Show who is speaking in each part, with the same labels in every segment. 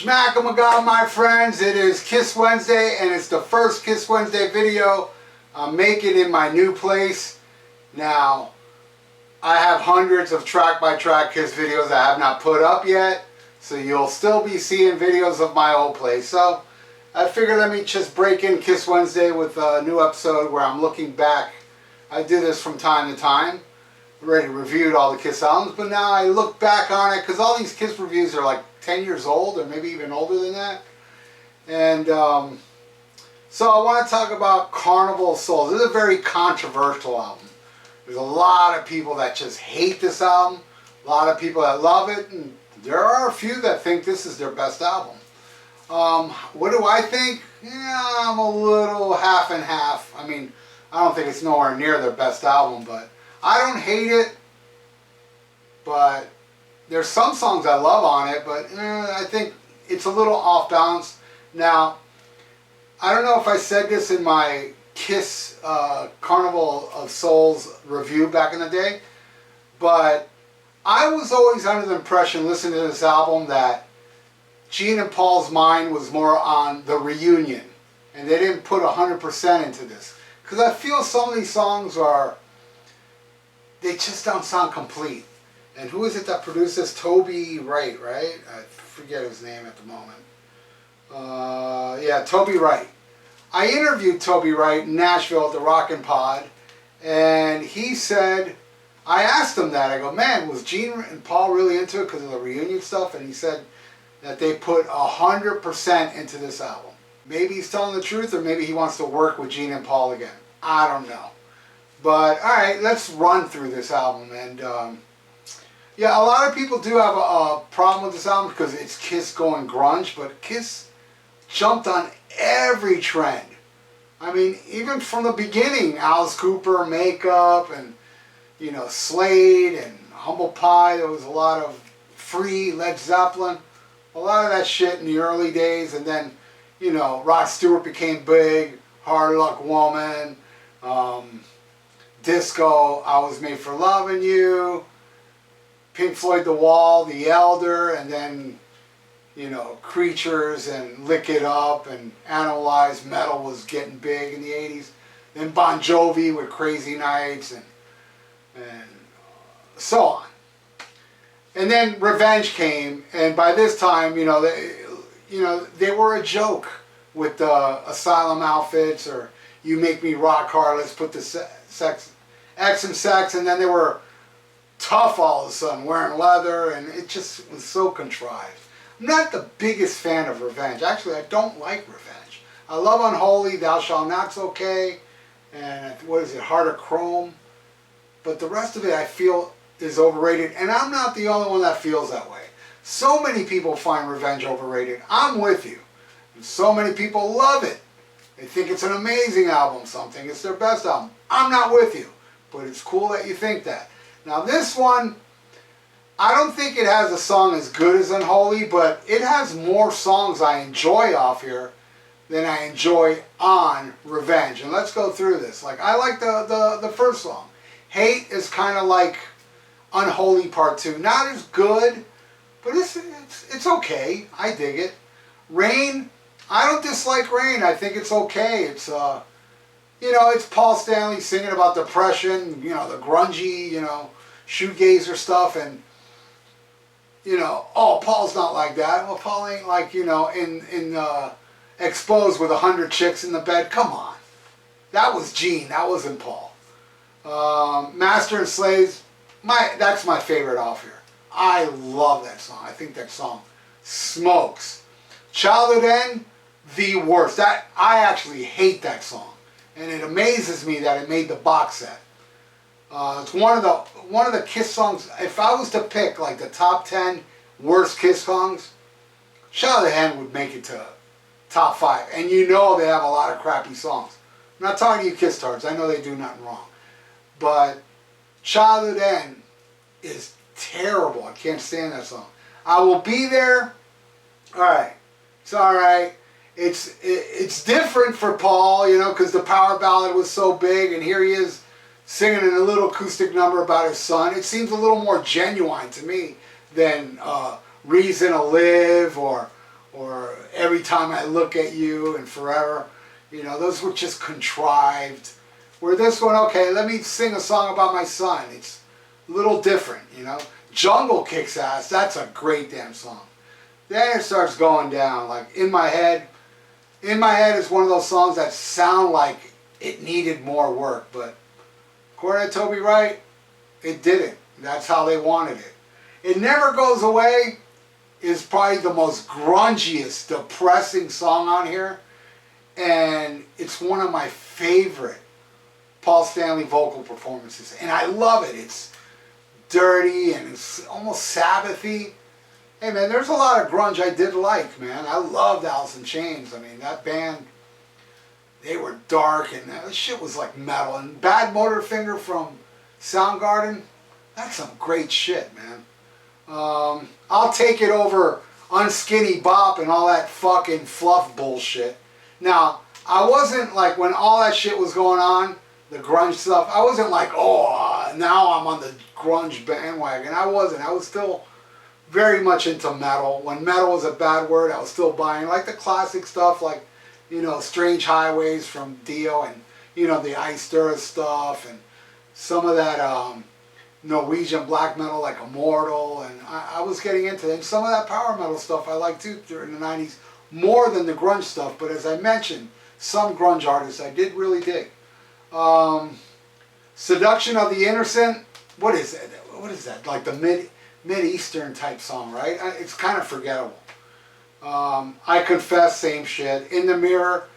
Speaker 1: SHMACKEMAGOB, my friends. It is Kiss Wednesday, and it's the first Kiss Wednesday video I'm making in my new place. Now, I have hundreds of track-by-track Kiss videos I have not put up yet, so you'll still be seeing videos of my old place. So, I figured let me just break in Kiss Wednesday with a new episode where I'm looking back. I do this from time to time. Already reviewed all the Kiss albums, but now I look back on it because all these Kiss reviews are like 10 years old or maybe even older than that. And so I want to talk about Carnival of Souls. This is a very controversial album. There's a lot of people that just hate this album, a lot of people that love it, and there are a few that think this is their best album. What do I think? Yeah, I'm a little half and half. I mean, I don't think it's nowhere near their best album, but I don't hate it. But there's some songs I love on it, but I think it's a little off balance. Now, I don't know if I said this in my Kiss Carnival of Souls review back in the day, but I was always under the impression listening to this album that Gene and Paul's mind was more on the reunion, and they didn't put 100% into this. Because I feel some of these songs they just don't sound complete. And who is it that produced this? Toby Wright, right? I forget his name at the moment. Yeah, Toby Wright. I interviewed Toby Wright in Nashville at the Rockin' Pod, and he said, I asked him that. I go, man, was Gene and Paul really into it because of the reunion stuff? And he said that they put 100% into this album. Maybe he's telling the truth, or maybe he wants to work with Gene and Paul again. I don't know. But, alright, let's run through this album. And, yeah, a lot of people do have a problem with this album because it's Kiss going grunge, but Kiss jumped on every trend. I mean, even from the beginning, Alice Cooper, Makeup, and, you know, Slade, and Humble Pie. There was a lot of Free, Led Zeppelin. A lot of that shit in the early days, and then, you know, Rod Stewart became big, Hard Luck Woman, Disco, I Was Made for Loving You, Pink Floyd The Wall, The Elder, and then, you know, Creatures and Lick It Up, and Analyze Metal was getting big in the 80s. Then Bon Jovi with Crazy Nights, and so on. And then Revenge came, and by this time, you know, they were a joke with the Asylum outfits, or You Make Me Rock Hard, let's put the X and sex, and then they were tough all of a sudden, wearing leather, and it just was so contrived. I'm not the biggest fan of Revenge. Actually, I don't like Revenge. I love Unholy, Thou Shalt Not's okay, and what is it, Heart of Chrome, but the rest of it I feel is overrated, and I'm not the only one that feels that way. So many people find Revenge overrated. I'm with you. And so many people love it. They think it's an amazing album, some think it's their best album. I'm not with you, but it's cool that you think that. Now this one, I don't think it has a song as good as Unholy, but it has more songs I enjoy off here than I enjoy on Revenge. And let's go through this. Like, I like the first song. Hate is kind of like Unholy Part 2. Not as good, but it's okay. I dig it. Rain, I don't dislike Rain. I think it's okay. It's you know, it's Paul Stanley singing about depression, you know, the grungy, you know, shoegazer stuff, and, you know, oh, Paul's not like that. Well, Paul ain't like, you know, in Exposed with 100 chicks in the bed. Come on. That was Gene. That wasn't Paul. Master and Slaves, that's my favorite off here. I love that song. I think that song smokes. Childhood End, the worst. I actually hate that song. And it amazes me that it made the box set. It's one of the Kiss songs. If I was to pick like the top 10 worst Kiss songs, Childhood End would make it to top 5. And you know they have a lot of crappy songs. I'm not talking to you Kiss tards. I know they do nothing wrong. But Childhood End is terrible. I can't stand that song. I Will Be There. Alright. It's alright. It's different for Paul, you know, because the power ballad was so big, and here he is singing in a little acoustic number about his son. It seems a little more genuine to me than Reason to Live or or Every Time I Look at You and Forever. You know, those were just contrived. Where this one, okay, let me sing a song about my son. It's a little different, you know. Jungle kicks ass. That's a great damn song. Then it starts going down. Like In My Head. In My Head is one of those songs that sound like it needed more work, but according to Toby Wright, it didn't. That's how they wanted it. It Never Goes Away is probably the most grungiest, depressing song on here, and it's one of my favorite Paul Stanley vocal performances, and I love it. It's dirty and it's almost Sabbathy. Hey man, there's a lot of grunge I did like, man. I loved Alice in Chains. I mean, that band, they were dark and that shit was like metal. And Bad Motorfinger from Soundgarden, that's some great shit, man. I'll take it over Unskinny Bop and all that fucking fluff bullshit. Now, I wasn't like, when all that shit was going on, the grunge stuff, I wasn't like, oh, now I'm on the grunge bandwagon. I wasn't. I was still very much into metal. When metal was a bad word, I was still buying like the classic stuff, like, you know, Strange Highways from Dio, and, you know, the Iced stuff, and some of that Norwegian black metal like Immortal, and I was getting into it. And some of that power metal stuff I liked too during the 90s, more than the grunge stuff, but as I mentioned, some grunge artists I did really dig. Seduction of the Innocent, what is that? What is that? Like the Mid-Eastern type song, right? It's kind of forgettable. I Confess, same shit. In the Mirror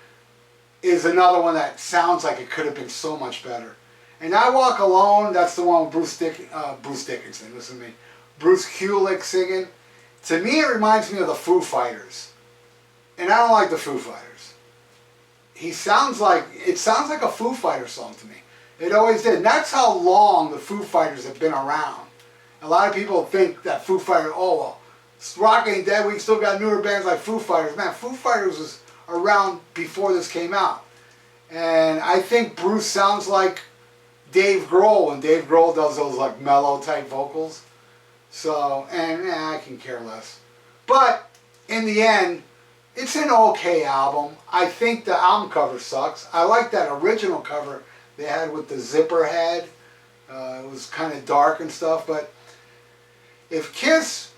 Speaker 1: is another one that sounds like it could have been so much better. And I Walk Alone, that's the one with Bruce Dickinson, listen to me. Bruce Kulick singing. To me, it reminds me of the Foo Fighters. And I don't like the Foo Fighters. It sounds like a Foo Fighters song to me. It always did. And that's how long the Foo Fighters have been around. A lot of people think that Foo Fighters, oh well, rock ain't dead, we still got newer bands like Foo Fighters. Man, Foo Fighters was around before this came out. And I think Bruce sounds like Dave Grohl when Dave Grohl does those like mellow type vocals. So, and I can care less. But in the end, it's an okay album. I think the album cover sucks. I like that original cover they had with the zipper head. It was kind of dark and stuff, but if Kiss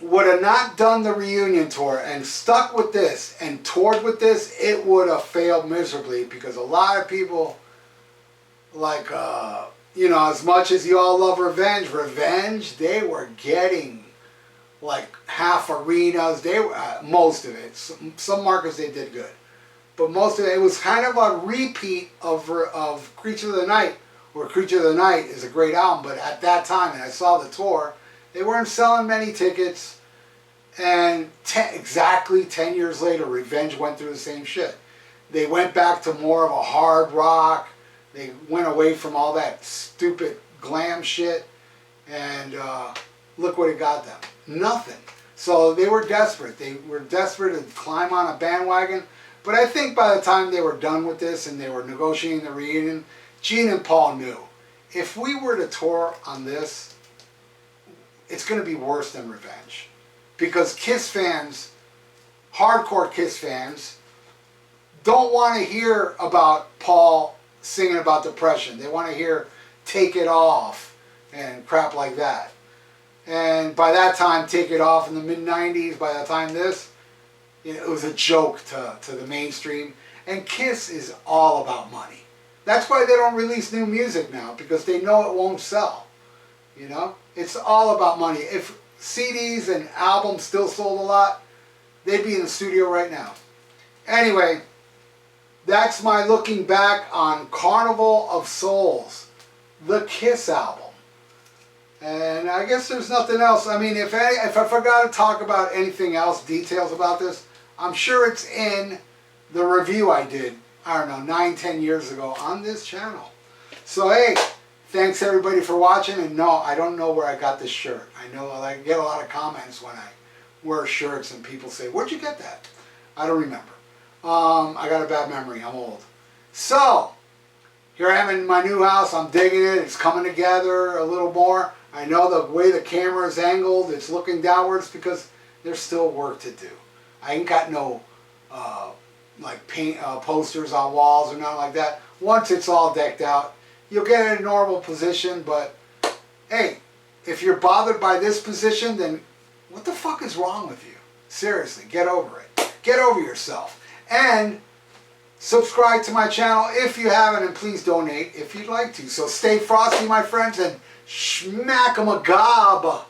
Speaker 1: would have not done the reunion tour and stuck with this and toured with this, it would have failed miserably, because a lot of people, like, you know, as much as you all love Revenge, they were getting like half arenas. They were, most of it. Some markets they did good, but most of it was kind of a repeat of Creature of the Night, where Creature of the Night is a great album, but at that time, and I saw the tour, they weren't selling many tickets, and exactly 10 years later, Revenge went through the same shit. They went back to more of a hard rock. They went away from all that stupid glam shit, and look what it got them. Nothing. So they were desperate. They were desperate to climb on a bandwagon, but I think by the time they were done with this and they were negotiating the reunion, Gene and Paul knew, if we were to tour on this, it's going to be worse than Revenge. Because Kiss fans, hardcore Kiss fans, don't want to hear about Paul singing about depression. They want to hear Take It Off and crap like that. And by that time, Take It Off in the mid-90s, by the time this, you know, it was a joke to the mainstream. And Kiss is all about money. That's why they don't release new music now, because they know it won't sell. You know? It's all about money. If CDs and albums still sold a lot, they'd be in the studio right now. Anyway, that's my looking back on Carnival of Souls, the Kiss album. And I guess there's nothing else. I mean, if I forgot to talk about anything else, details about this, I'm sure it's in the review I did, I don't know, 9-10 years ago on this channel. So hey, thanks everybody for watching. And no, I don't know where I got this shirt. I know I get a lot of comments when I wear shirts and people say, where'd you get that? I don't remember. I got a bad memory. I'm old. So, here I am in my new house. I'm digging it. It's coming together a little more. I know the way the camera is angled, it's looking downwards because there's still work to do. I ain't got no like paint posters on walls or nothing like that. Once it's all decked out, you'll get it in a normal position, but hey, if you're bothered by this position, then what the fuck is wrong with you? Seriously, get over it. Get over yourself. And subscribe to my channel if you haven't, and please donate if you'd like to. So stay frosty, my friends, and schmack 'em a gob.